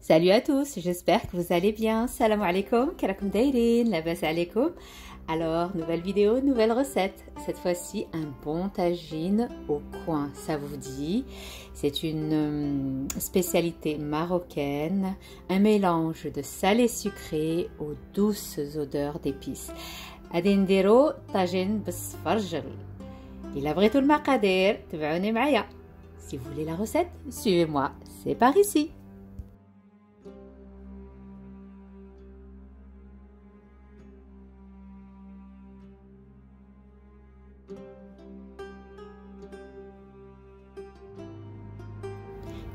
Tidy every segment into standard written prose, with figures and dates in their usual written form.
Salut à tous, j'espère que vous allez bien. Salam alaikum, karakoum dairin, labas alaikum. Alors, nouvelle vidéo, nouvelle recette. Cette fois-ci, un bon tagine au coin, ça vous dit. C'est une spécialité marocaine, un mélange de salé sucré aux douces odeurs d'épices. غادي نديرو طاجين بالصفرجل. إلا بغيتو المقادير تبعوني معايا. Si vous voulez la recette, suivez-moi, c'est par ici.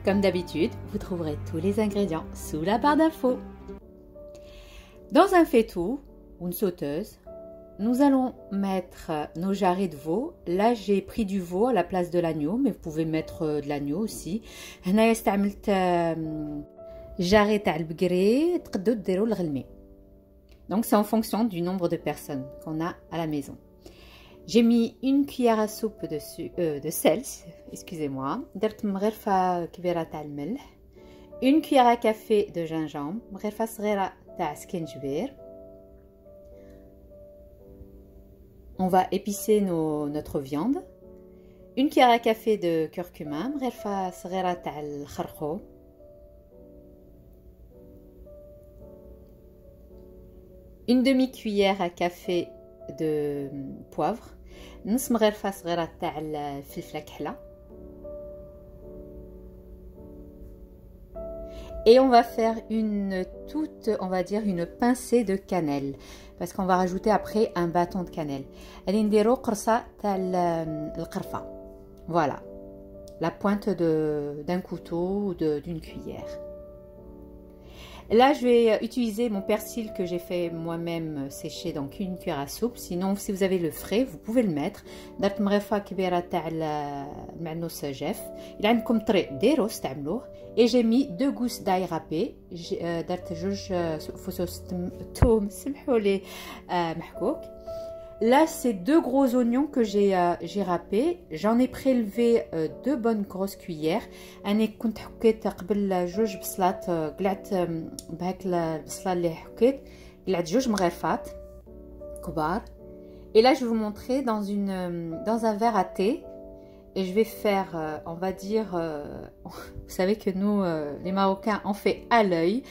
Comme d'habitude, vous trouverez tous les ingrédients sous la barre d'infos. Dans un faitout ou une sauteuse, nous allons mettre nos jarrets de veau. Là, j'ai pris du veau à la place de l'agneau, mais vous pouvez mettre de l'agneau aussi. هنايا استعملت jarret تاع البقري تقدروا ديروا الغلمي. Donc c'est en fonction du nombre de personnes qu'on a à la maison. J'ai mis une cuillère à soupe de sel, excusez-moi. درت مغرفة كبيرة تاع الملح. Une cuillère à café de gingembre, مغرفة صغيرة تاع سكنجبير. On va épicer notre viande. Une cuillère à café de curcuma, مغرفة صغيرة تاع الخرقوم. Une demi-cuillère à café de poivre. نص مغرفة صغيرة تاع الفلفلة كحلة. Et on va faire on va dire une pincée de cannelle parce qu'on va rajouter après un bâton de cannelle. غادي نديرو قرصة تاع القرفة. Voilà, la pointe d'un couteau ou d'une cuillère. Là, je vais utiliser mon persil que j'ai fait moi-même sécher, donc une cuillère à soupe. Sinon, si vous avez le frais, vous pouvez le mettre. درت مغرفة كبيرة تاع المعنوس جاف. إلا عندكم طري ديرو استعملوه. Et j'ai mis 2 gousses d'ail râpé. درت جوج فصوص توم سمحوا لي محكوك. Là, c'est 2 gros oignons que j'ai râpés. J'en ai prélevé 2 bonnes grosses cuillères. أنا كنت حكيت قبل جوج بصلات قلعت بهاك البصلة اللي حكيت قلعت جوج مغرفات كبار. Et là, je vais vous montrer dans un verre à thé. Et je vais faire, on va dire, vous savez que nous, les Marocains, on fait à l'œil.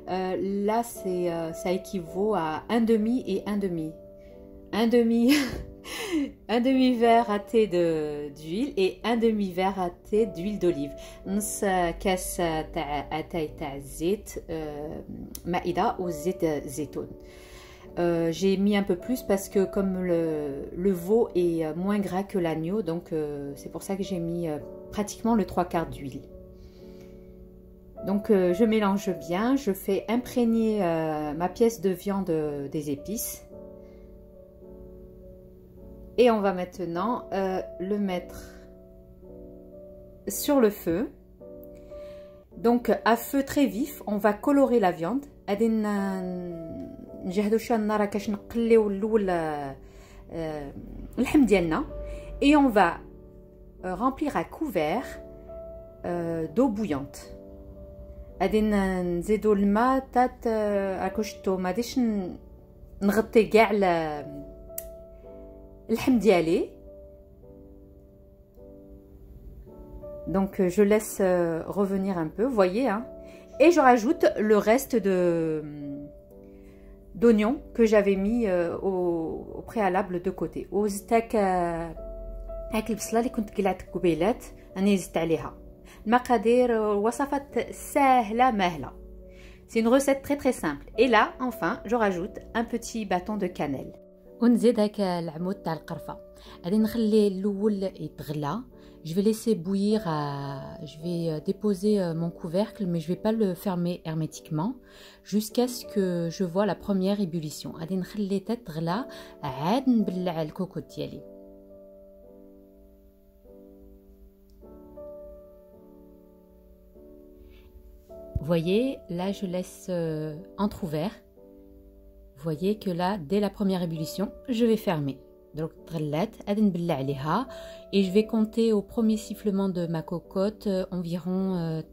Là, ça équivaut à un demi et un demi. Un demi-verre à thé d'huile et un demi-verre à thé d'huile d'olive. نص كاس تاع اتاي تاع الزيت مائدة وزيت زيتون. J'ai mis un peu plus parce que comme le veau est moins gras que l'agneau, donc c'est pour ça que j'ai mis pratiquement le 3/4 d'huile. Donc je mélange bien, je fais imprégner ma pièce de viande des épices. Et on va maintenant le mettre sur le feu. Donc à feu très vif, on va colorer la viande. Et on va remplir à couvert d'eau bouillante. غادي نزيدو الماء تات اكوشتو ما غاديش نغطي كاع الحم ديالي. Donc je laisse revenir un peu, vous voyez, hein. Et je rajoute le reste d'oignons que j'avais mis au préalable de côté. وزدت هاك البصله اللي كنت قلعت قبيلات انا زدت عليها. المقادير وصفات سهله ماهله. C'est une recette très très simple. Et là, enfin, je rajoute un petit bâton de cannelle. ونزيد هاك العمود تاع القرفه. غادي نخلي الاول يتغلى. Je vais laisser bouillir, je vais déposer mon couvercle, mais je vais pas le fermer hermétiquement jusqu'à ce que je vois la première ébullition. غادي نخلي تتغلى عاد نبلع الكوكوط ديالي. Vous voyez, là je laisse entrouvert. Vous voyez que là, dès la première ébullition, je vais fermer. Donc تغلات غادي نبلع عليها et je vais compter au premier sifflement de ma cocotte environ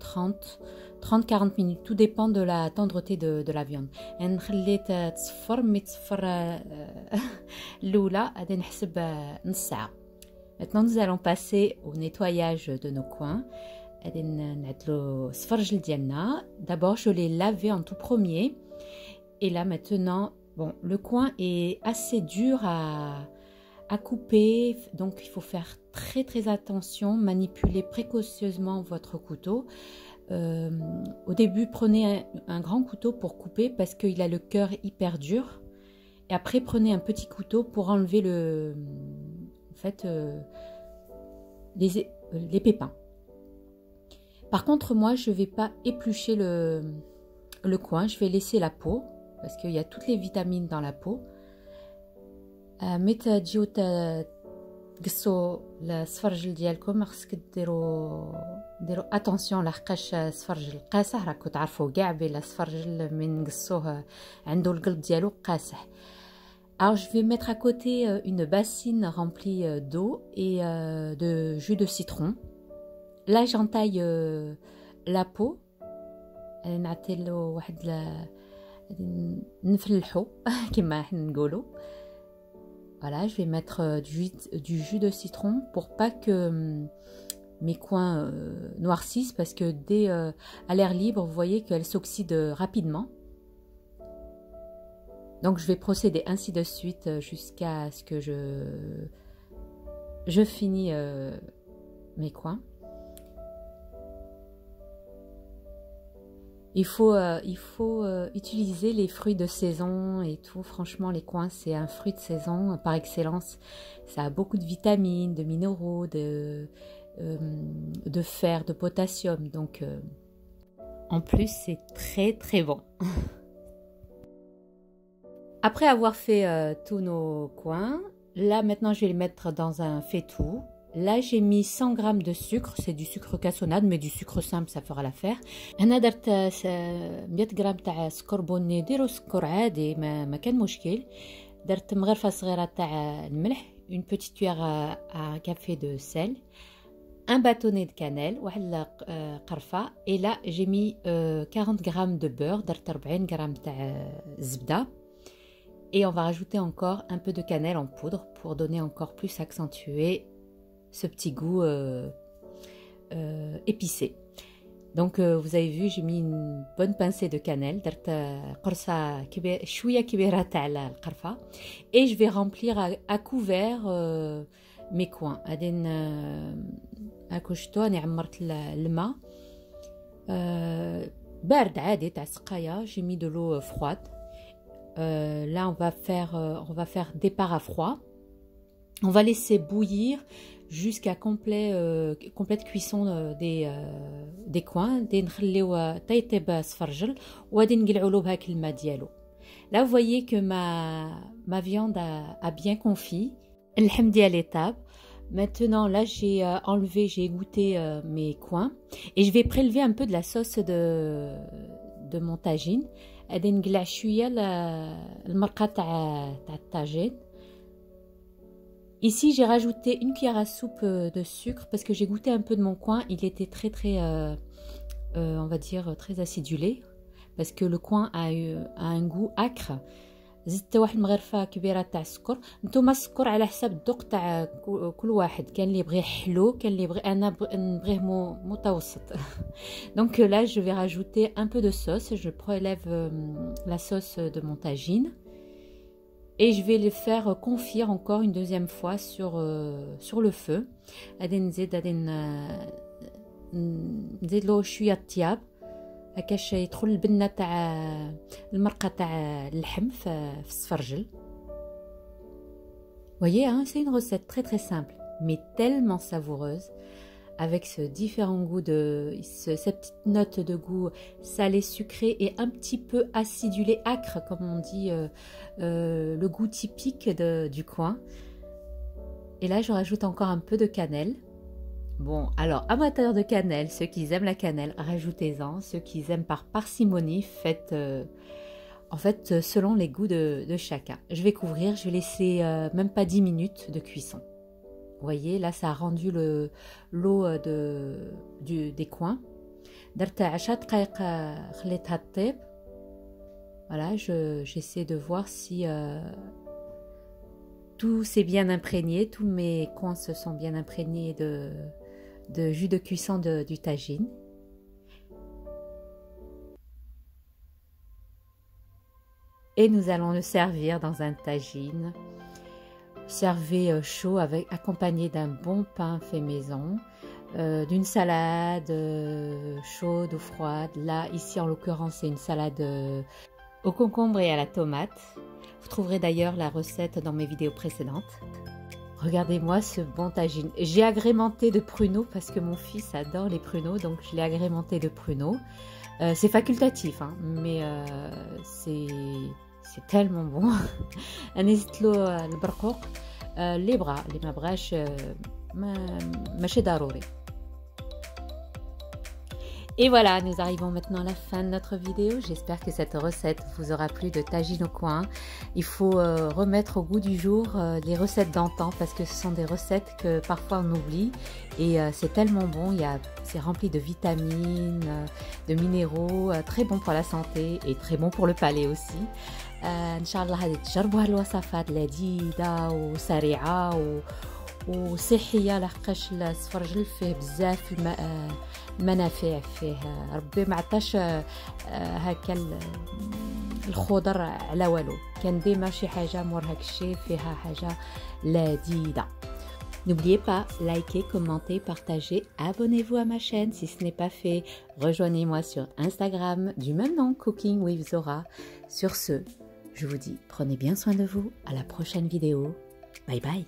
30-40 minutes, tout dépend de la tendreté de la viande. نخلي تصفر مي تصفر الاولى غادي نحسب نص ساعه. Maintenant nous allons passer au nettoyage de nos coins. غادي نعدلو السفرجل ديالنا. D'abord je l'ai lavé en tout premier et là maintenant bon le coin est assez dur à couper, donc il faut faire très attention, manipuler précautionneusement votre couteau. Au début, prenez un grand couteau pour couper parce qu'il a le cœur hyper dur. Et après, prenez un petit couteau pour enlever les pépins. Par contre, moi, je ne vais pas éplucher le coin, je vais laisser la peau parce qu'il y a toutes les vitamines dans la peau. ملي تجيو تقصوا السفرجل ديالكم خصك ديروا اتونسيون لحقاش السفرجل قاصح. راكو تعرفوا كاع بلا السفرجل من نقصوه عنده القلب ديالو قاصح. Alors je vais mettre à côté une bassine remplie d'eau et de jus de citron. Là j'entaille la peau. نعطيلو واحد نفلحو كما حنا نقولوا. Voilà, je vais mettre du jus de citron pour pas que mes coins noircissent parce que dès à l'air libre, vous voyez qu'elles s'oxydent rapidement. Donc je vais procéder ainsi de suite jusqu'à ce que je finis mes coins. Il faut utiliser les fruits de saison et tout. Franchement, les coings, c'est un fruit de saison par excellence. Ça a beaucoup de vitamines, de minéraux, de fer, de potassium. Donc, en plus, c'est très bon. Après avoir fait tous nos coings, là, maintenant, je vais les mettre dans un faitout. Là, j'ai mis 100 g de sucre, c'est du sucre cassonade, mais du sucre simple, ça fera l'affaire. أنا درت 100 g تاع سكر بني. ديروا سكر عادي ما كان مشكل. درت مغرفة صغيرة تاع الملح, une petite cuillère à café de sel, un bâtonnet de cannelle, واحد قرفة. Et là, j'ai mis 40 g de beurre, درت 40 g تاع زبدة. Et on va rajouter encore un peu de cannelle en poudre pour donner encore plus accentuer ce petit goût épicé. Donc vous avez vu, j'ai mis une bonne pincée de cannelle. درت قرصة شوية كبيرة تاع القرفة. Et je vais remplir à couvert mes coins. غادي شفتوا راني عمرت الماء بارد عادي تاع السقاية. J'ai mis de l'eau froide. Là on va faire départ à froid. On va laisser bouillir jusqu'à complète cuisson des coins. نخليو طيب السفرجل وغادي نقلعوا له بهاك الماء ديالو. Là vous voyez que ma viande a bien confit. اللحم ديالي طاب. Maintenant là j'ai égouté mes coins et je vais prélever un peu de la sauce de mon tagine. غادي نقلع شويه المرقه تاع الطاجين. Ici, j'ai rajouté une cuillère à soupe de sucre parce que j'ai goûté un peu de mon coin. Il était très, on va dire, très acidulé parce que le coin a un goût acre. زدت واحد المغرفة كبيرة تاع السكر. نتوما السكر على حساب الذوق تاع كل واحد. كان اللي يبغي حلو, كان اللي يبغي أنا نبغيه متوسط. Donc là, je vais rajouter un peu de sauce. Je prélève la sauce de mon tagine. Et je vais les faire confire encore une deuxième fois sur le feu. غادي نزيد له شويه الطياب هكاش يدخل البنه تاع المرقه تاع اللحم في السفرجل. Voyez, hein, c'est une recette très simple mais tellement savoureuse avec ce différent goût ces petites notes de goût salé sucré et un petit peu acidulé acre comme on dit, le goût typique du coin. Et là je rajoute encore un peu de cannelle. Bon, alors amateurs de cannelle, ceux qui aiment la cannelle, rajoutez-en. Ceux qui aiment par parcimonie, faites En fait, selon les goûts de chacun. Je vais couvrir, je vais laisser même pas 10 minutes de cuisson. Vous voyez, là, ça a rendu l'eau des coins. Voilà, j'essaie de voir si tout s'est bien imprégné, tous mes coins se sont bien imprégnés de jus de cuisson du tagine. Et nous allons le servir dans un tagine. Servez chaud accompagné d'un bon pain fait maison, d'une salade chaude ou froide. Là, ici en l'occurrence, c'est une salade au concombre et à la tomate. Vous trouverez d'ailleurs la recette dans mes vidéos précédentes. Regardez-moi ce bon tagine. J'ai agrémenté de pruneaux parce que mon fils adore les pruneaux, donc je l'ai agrémenté de pruneaux. C'est facultatif, hein, mais c'est tellement bon. نزيدلو البرقوق اللي بغا اللي ما بغاش ماشي ضروري. Et voilà, nous arrivons maintenant à la fin de notre vidéo. J'espère que cette recette vous aura plu de tagine au coin. Il faut remettre au goût du jour les recettes d'antan parce que ce sont des recettes que parfois on oublie. Et c'est tellement bon, c'est rempli de vitamines, de minéraux, très bon pour la santé et très bon pour le palais aussi. إن شاء الله هذه تجربوا هالوصفات لذيذة وسريعة وصحية لحقاش السفرجل فيه بزاف المنافع فيه ربي ما عطاش هكا الخضر على والو كان ديما شي حاجة مور هاك الشيء فيها حاجة لذيذة. N'oubliez pas, likez, commentez, partagez, abonnez-vous à ma chaîne si ce n'est pas fait. Rejoignez-moi sur Instagram du même nom, Cooking with Zora. Sur ce, je vous dis, prenez bien soin de vous. À la prochaine vidéo. Bye bye.